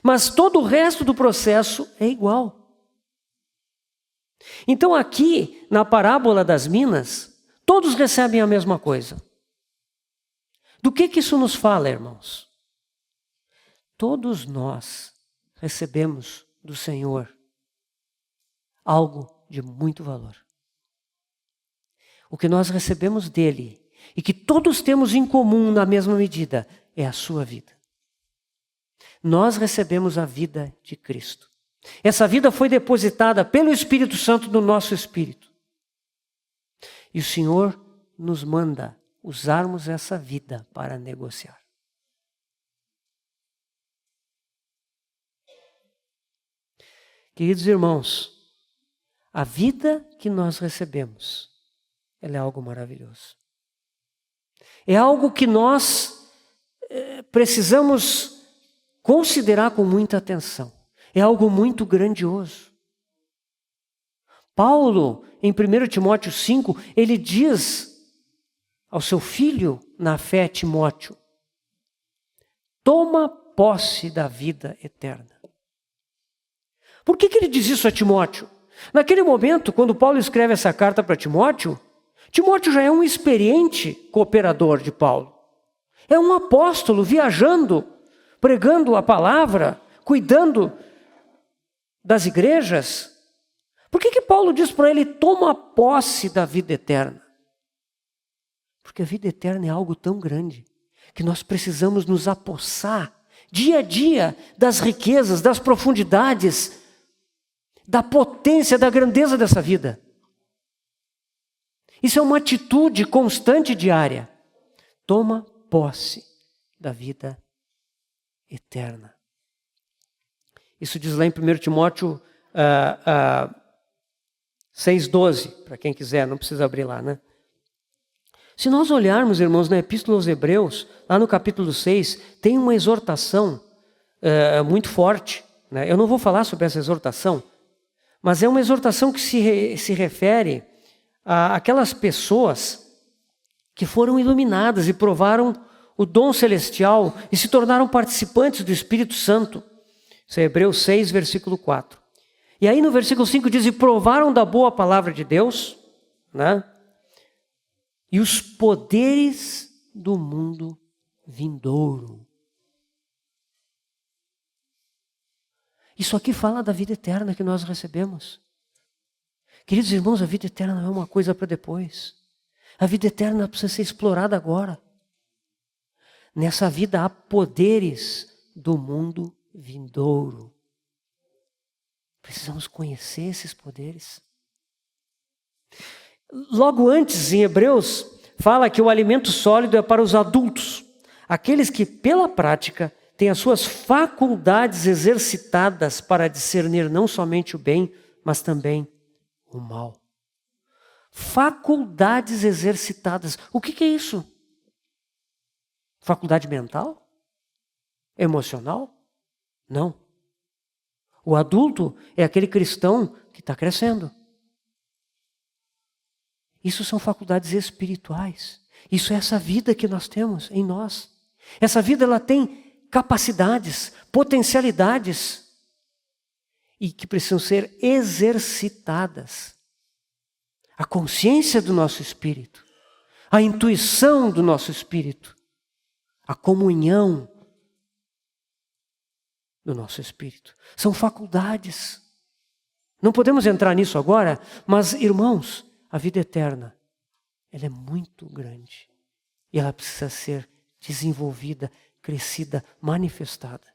Mas todo o resto do processo é igual. Então aqui, na parábola das minas, todos recebem a mesma coisa. Do que isso nos fala, irmãos? Todos nós recebemos do Senhor algo de muito valor. O que nós recebemos dele e que todos temos em comum na mesma medida é a sua vida. Nós recebemos a vida de Cristo. Essa vida foi depositada pelo Espírito Santo no nosso espírito. E o Senhor nos manda usarmos essa vida para negociar. Queridos irmãos, a vida que nós recebemos, ela é algo maravilhoso. É algo que nós precisamos considerar com muita atenção. É algo muito grandioso. Paulo, em 1 Timóteo 5, ele diz ao seu filho na fé, Timóteo: toma posse da vida eterna. Por que ele diz isso a Timóteo? Naquele momento, quando Paulo escreve essa carta para Timóteo, Timóteo já é um experiente cooperador de Paulo. É um apóstolo viajando, pregando a palavra, cuidando das igrejas. Por que Paulo diz para ele: toma posse da vida eterna? Porque a vida eterna é algo tão grande que nós precisamos nos apossar dia a dia das riquezas, das profundidades, da potência, da grandeza dessa vida. Isso é uma atitude constante e diária. Toma posse da vida eterna. Isso diz lá em 1 Timóteo 6,12, para quem quiser, não precisa abrir lá, né? Se nós olharmos, irmãos, na Epístola aos Hebreus, lá no capítulo 6, tem uma exortação muito forte, né? Eu não vou falar sobre essa exortação, mas é uma exortação que se refere àquelas pessoas que foram iluminadas e provaram o dom celestial e se tornaram participantes do Espírito Santo. Isso é Hebreus 6, versículo 4. E aí no versículo 5 diz: e provaram da boa palavra de Deus, né? E os poderes do mundo vindouro. Isso aqui fala da vida eterna que nós recebemos. Queridos irmãos, a vida eterna não é uma coisa para depois. A vida eterna precisa ser explorada agora. Nessa vida há poderes do mundo vindouro. Precisamos conhecer esses poderes. Logo antes, em Hebreus, fala que o alimento sólido é para os adultos, aqueles que, pela prática, têm as suas faculdades exercitadas para discernir não somente o bem, mas também o mal. Faculdades exercitadas. O que é isso? Faculdade mental? Emocional? Não. O adulto é aquele cristão que está crescendo. Isso são faculdades espirituais. Isso é essa vida que nós temos em nós. Essa vida, ela tem capacidades, potencialidades e que precisam ser exercitadas. A consciência do nosso espírito, a intuição do nosso espírito, a comunhão do nosso espírito. São faculdades. Não podemos entrar nisso agora, mas, irmãos, a vida eterna, ela é muito grande. E ela precisa ser desenvolvida, crescida, manifestada.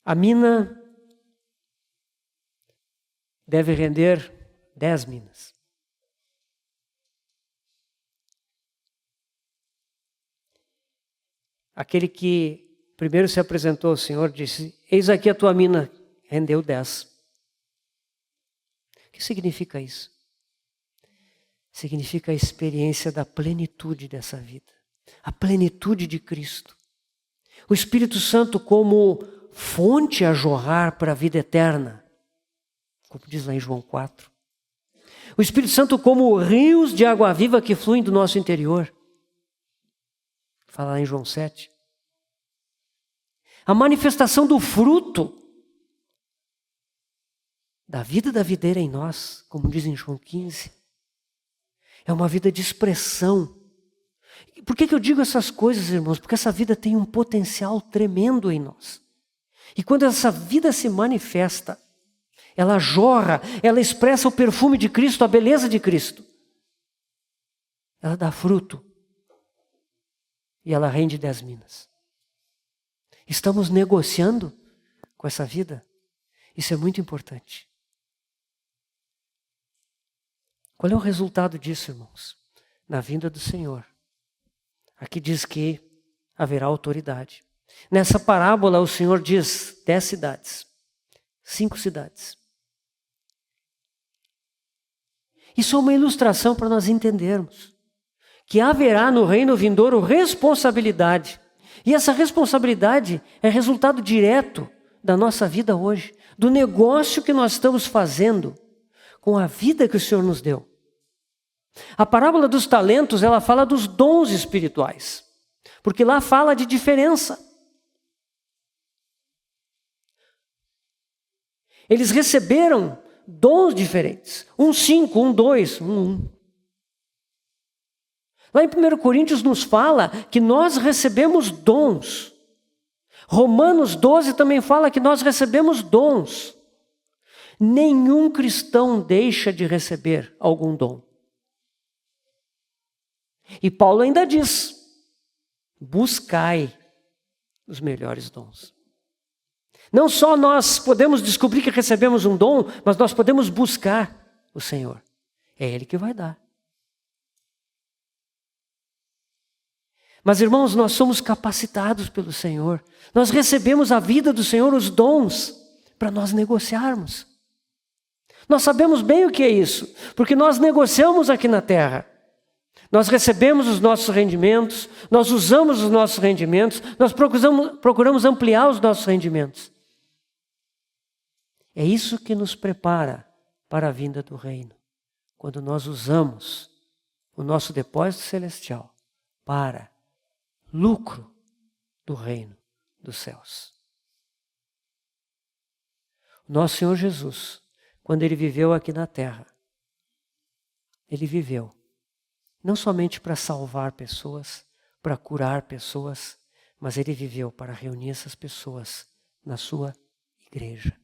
A mina deve render 10 minas. Aquele que primeiro se apresentou ao Senhor disse: eis aqui a tua mina, rendeu 10. O que significa isso? significa a experiência da plenitude dessa vida, a plenitude de Cristo. O Espírito Santo como fonte a jorrar para a vida eterna, como diz lá em João 4. O Espírito Santo como rios de água viva que fluem do nosso interior. Fala lá em João 7. A manifestação do fruto da vida da videira em nós, como diz em João 15. É uma vida de expressão. Por que eu digo essas coisas, irmãos? Porque essa vida tem um potencial tremendo em nós. E quando essa vida se manifesta, ela jorra, ela expressa o perfume de Cristo, a beleza de Cristo. Ela dá fruto. E ela rende 10 minas. Estamos negociando com essa vida? Isso é muito importante. Qual é o resultado disso, irmãos? Na vinda do Senhor. Aqui diz que haverá autoridade. Nessa parábola o Senhor diz 10 cidades. 5 cidades. Isso é uma ilustração para nós entendermos que haverá no reino vindouro responsabilidade. E essa responsabilidade é resultado direto da nossa vida hoje, do negócio que nós estamos fazendo com a vida que o Senhor nos deu. A parábola dos talentos, ela fala dos dons espirituais, porque lá fala de diferença. Eles receberam dons diferentes, 5, 2, 1. Lá em 1 Coríntios nos fala que nós recebemos dons. Romanos 12 também fala que nós recebemos dons. Nenhum cristão deixa de receber algum dom. E Paulo ainda diz, buscai os melhores dons. Não só nós podemos descobrir que recebemos um dom, mas nós podemos buscar o Senhor. É Ele que vai dar. Mas, irmãos, nós somos capacitados pelo Senhor. Nós recebemos a vida do Senhor, os dons, para nós negociarmos. Nós sabemos bem o que é isso, porque nós negociamos aqui na terra. Nós recebemos os nossos rendimentos, nós usamos os nossos rendimentos, nós procuramos ampliar os nossos rendimentos. É isso que nos prepara para a vinda do reino, quando nós usamos o nosso depósito celestial para lucro do reino dos céus. O nosso Senhor Jesus, quando Ele viveu aqui na terra, Ele viveu não somente para salvar pessoas, para curar pessoas, mas Ele viveu para reunir essas pessoas na sua igreja.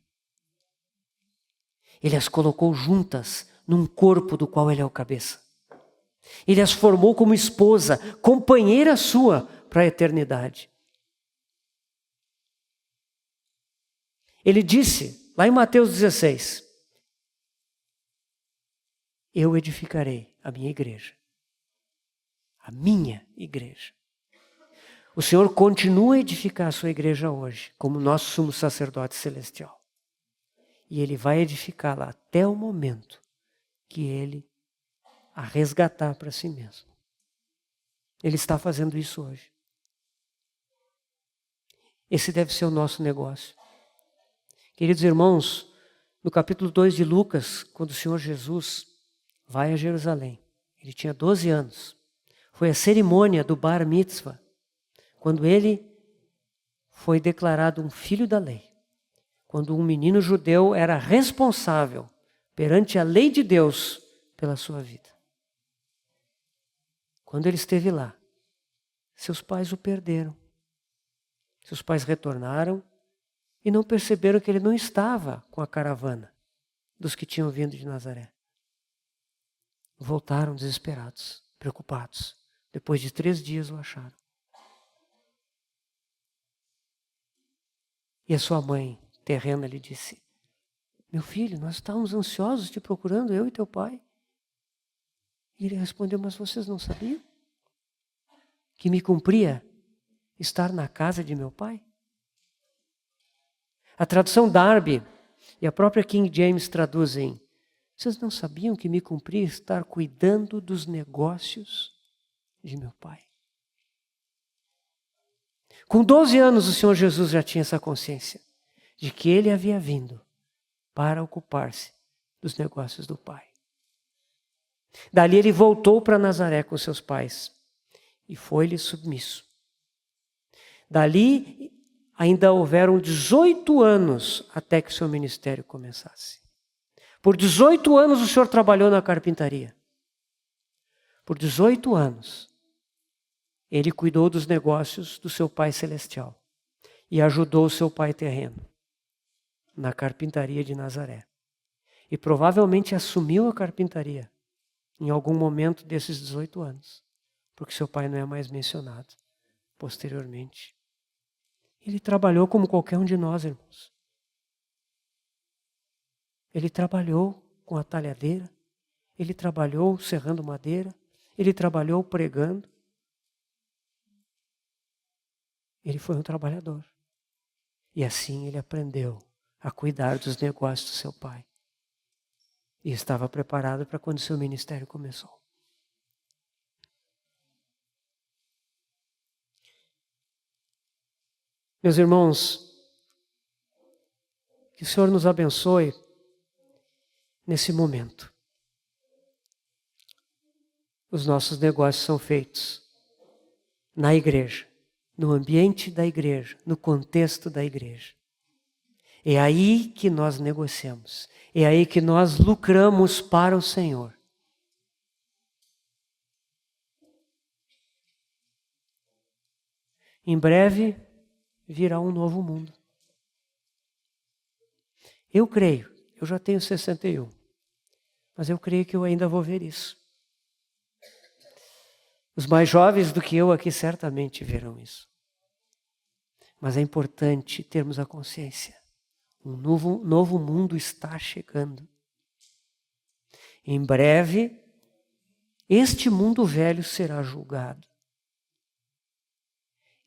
Ele as colocou juntas num corpo do qual Ele é o cabeça. Ele as formou como esposa, companheira sua para a eternidade. Ele disse, lá em Mateus 16, eu edificarei a minha igreja. A minha igreja. O Senhor continua a edificar a sua igreja hoje, como nosso sumo sacerdote celestial. E Ele vai edificá-la até o momento que Ele a resgatar para si mesmo. Ele está fazendo isso hoje. Esse deve ser o nosso negócio. Queridos irmãos, no capítulo 2 de Lucas, quando o Senhor Jesus vai a Jerusalém, ele tinha 12 anos. Foi a cerimônia do Bar Mitzvah, quando ele foi declarado um filho da lei. Quando um menino judeu era responsável perante a lei de Deus pela sua vida. Quando ele esteve lá, seus pais o perderam. Seus pais retornaram e não perceberam que ele não estava com a caravana dos que tinham vindo de Nazaré. Voltaram desesperados, preocupados. Depois de 3 dias o acharam. E a sua mãe terrena lhe disse, meu filho, nós estávamos ansiosos te procurando, eu e teu pai. E ele respondeu, mas vocês não sabiam que me cumpria estar na casa de meu pai? A tradução Darby e a própria King James traduzem Vocês não sabiam que me cumpria estar cuidando dos negócios de meu pai? Com 12 anos o Senhor Jesus já tinha essa consciência de que ele havia vindo para ocupar-se dos negócios do pai. Dali ele voltou para Nazaré com seus pais e foi-lhe submisso. Dali ainda houveram 18 anos até que o seu ministério começasse. Por 18 anos o Senhor trabalhou na carpintaria. Por 18 anos ele cuidou dos negócios do seu Pai Celestial e ajudou o seu pai terreno na carpintaria de Nazaré. E provavelmente assumiu a carpintaria em algum momento desses 18 anos, porque seu pai não é mais mencionado posteriormente. Ele trabalhou como qualquer um de nós, irmãos. Ele trabalhou com a talhadeira, ele trabalhou serrando madeira, ele trabalhou pregando. Ele foi um trabalhador. E assim ele aprendeu a cuidar dos negócios do seu pai. E estava preparado para quando seu ministério começou. Meus irmãos, que o Senhor nos abençoe nesse momento. Os nossos negócios são feitos na igreja, no ambiente da igreja, no contexto da igreja. É aí que nós negociamos. É aí que nós lucramos para o Senhor. Em breve virá um novo mundo. Eu creio, eu já tenho 61, mas eu creio que eu ainda vou ver isso. Os mais jovens do que eu aqui certamente verão isso. Mas é importante termos a consciência. Um novo mundo está chegando. Em breve, este mundo velho será julgado.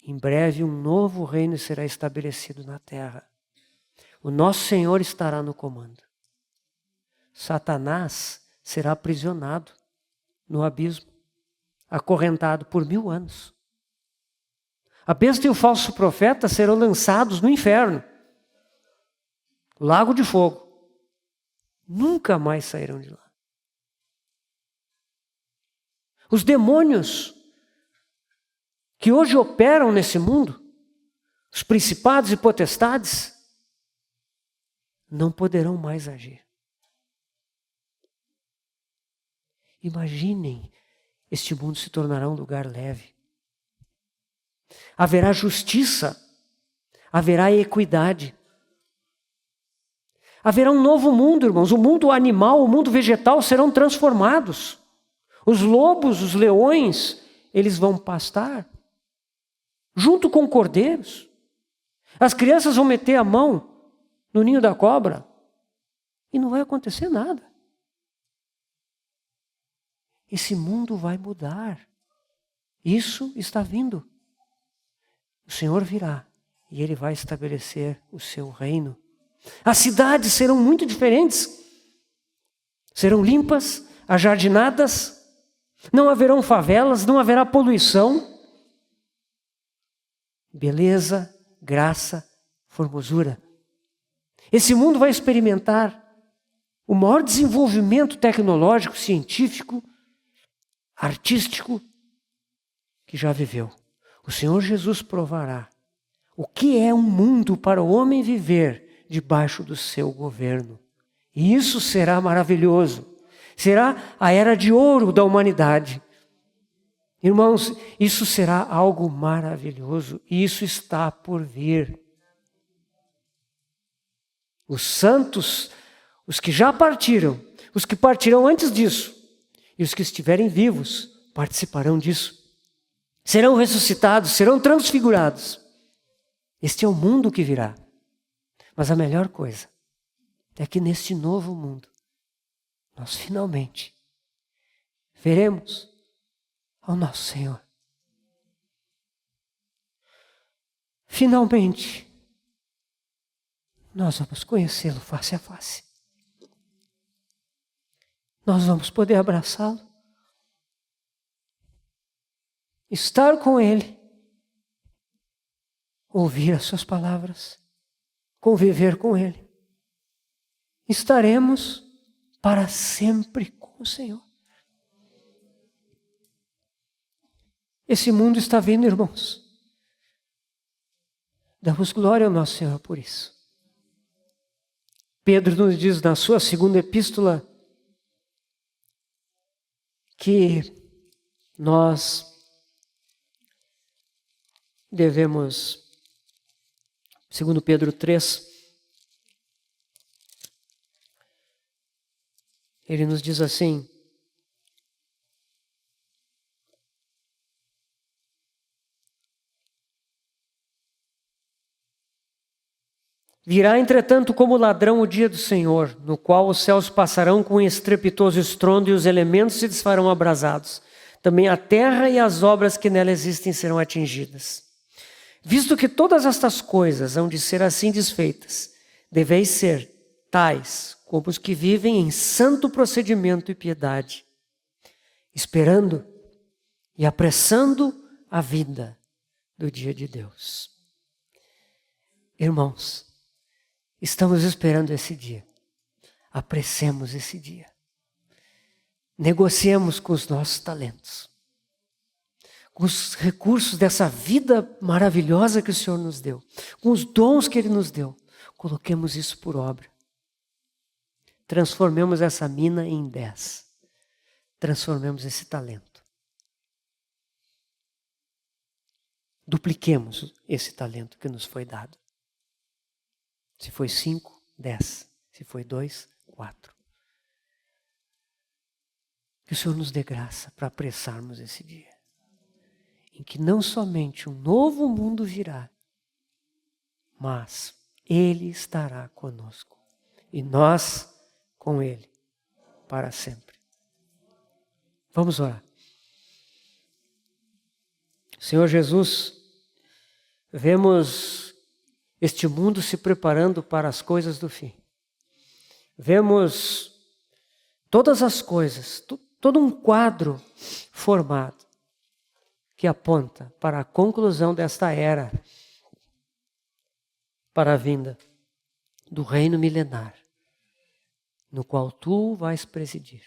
Em breve, um novo reino será estabelecido na terra. O nosso Senhor estará no comando. Satanás será aprisionado no abismo, acorrentado por 1000 anos. A besta e o falso profeta serão lançados no inferno, lago de fogo. Nunca mais sairão de lá. Os demônios que hoje operam nesse mundo, os principados e potestades, não poderão mais agir. Imaginem, este mundo se tornará um lugar leve. Haverá justiça, haverá equidade. Haverá um novo mundo, irmãos. O mundo animal, o mundo vegetal serão transformados. Os lobos, os leões, eles vão pastar junto com cordeiros. As crianças vão meter a mão no ninho da cobra e não vai acontecer nada. Esse mundo vai mudar. Isso está vindo. O Senhor virá e Ele vai estabelecer o seu reino. As cidades serão muito diferentes. Serão limpas, ajardinadas. Não haverão favelas, não haverá poluição. Beleza, graça, formosura. Esse mundo vai experimentar o maior desenvolvimento tecnológico, científico, artístico que já viveu. O Senhor Jesus provará o que é um mundo para o homem viver debaixo do seu governo. E isso será maravilhoso. Será a era de ouro da humanidade. Irmãos, isso será algo maravilhoso. E isso está por vir. Os santos, os que já partiram, os que partirão antes disso, e os que estiverem vivos, participarão disso. Serão ressuscitados, serão transfigurados. Este é o mundo que virá. Mas a melhor coisa é que neste novo mundo, nós finalmente veremos ao nosso Senhor. Finalmente, nós vamos conhecê-lo face a face. nós vamos poder abraçá-lo, estar com Ele, ouvir as suas palavras, conviver com Ele. Estaremos para sempre com o Senhor. Esse mundo está vindo, irmãos. Damos glória ao nosso Senhor por isso. Pedro nos diz na sua segunda epístola que nós devemos, segundo Pedro 3, ele nos diz assim: virá, entretanto, como ladrão o dia do Senhor, no qual os céus passarão com um estrepitoso estrondo e os elementos se desfarão abrasados. Também a terra e as obras que nela existem serão atingidas. Visto que todas estas coisas hão de ser assim desfeitas, deveis ser tais como os que vivem em santo procedimento e piedade, esperando e apressando a vinda do dia de Deus. Irmãos, estamos esperando esse dia. Apressemos esse dia. Negociemos com os nossos talentos, com os recursos dessa vida maravilhosa que o Senhor nos deu, com os dons que Ele nos deu. Coloquemos isso por obra. Transformemos essa mina em 10. Transformemos esse talento. Dupliquemos esse talento que nos foi dado. Se foi 5, 10. Se foi 2, 4. Que o Senhor nos dê graça para apressarmos esse dia, em que não somente um novo mundo virá, mas Ele estará conosco e nós com Ele para sempre. Vamos orar. Senhor Jesus, vemos este mundo se preparando para as coisas do fim. Vemos todas as coisas, todo um quadro formado que aponta para a conclusão desta era, para a vinda do reino milenar, no qual Tu vais presidir.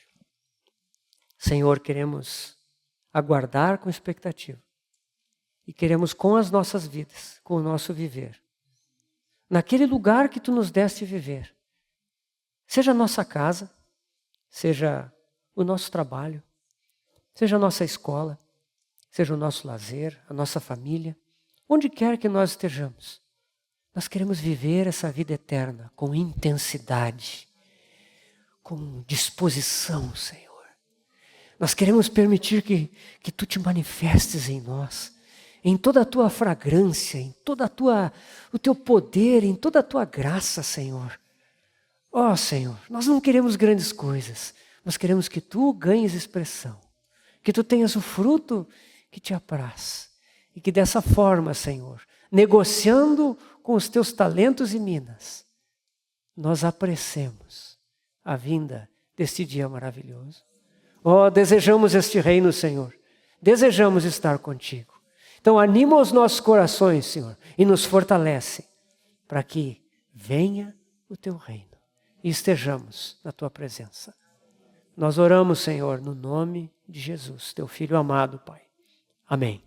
Senhor, queremos aguardar com expectativa e queremos com as nossas vidas, com o nosso viver, naquele lugar que Tu nos deste viver, seja a nossa casa, seja o nosso trabalho, seja a nossa escola, seja o nosso lazer, a nossa família, onde quer que nós estejamos, nós queremos viver essa vida eterna com intensidade, com disposição, Senhor. Nós queremos permitir que Tu te manifestes em nós, em toda a Tua fragrância, em toda o Teu poder, em toda a Tua graça, Senhor. Ó, Senhor, nós não queremos grandes coisas, nós queremos que Tu ganhes expressão, que Tu tenhas o fruto que Te apraz. E que dessa forma, Senhor, negociando com os Teus talentos e minas, nós apressemos a vinda deste dia maravilhoso. Oh, desejamos este reino, Senhor. Desejamos estar contigo. Então anima os nossos corações, Senhor, e nos fortalece para que venha o Teu reino e estejamos na Tua presença. Nós oramos, Senhor, no nome de Jesus, Teu Filho amado, Pai. Amém.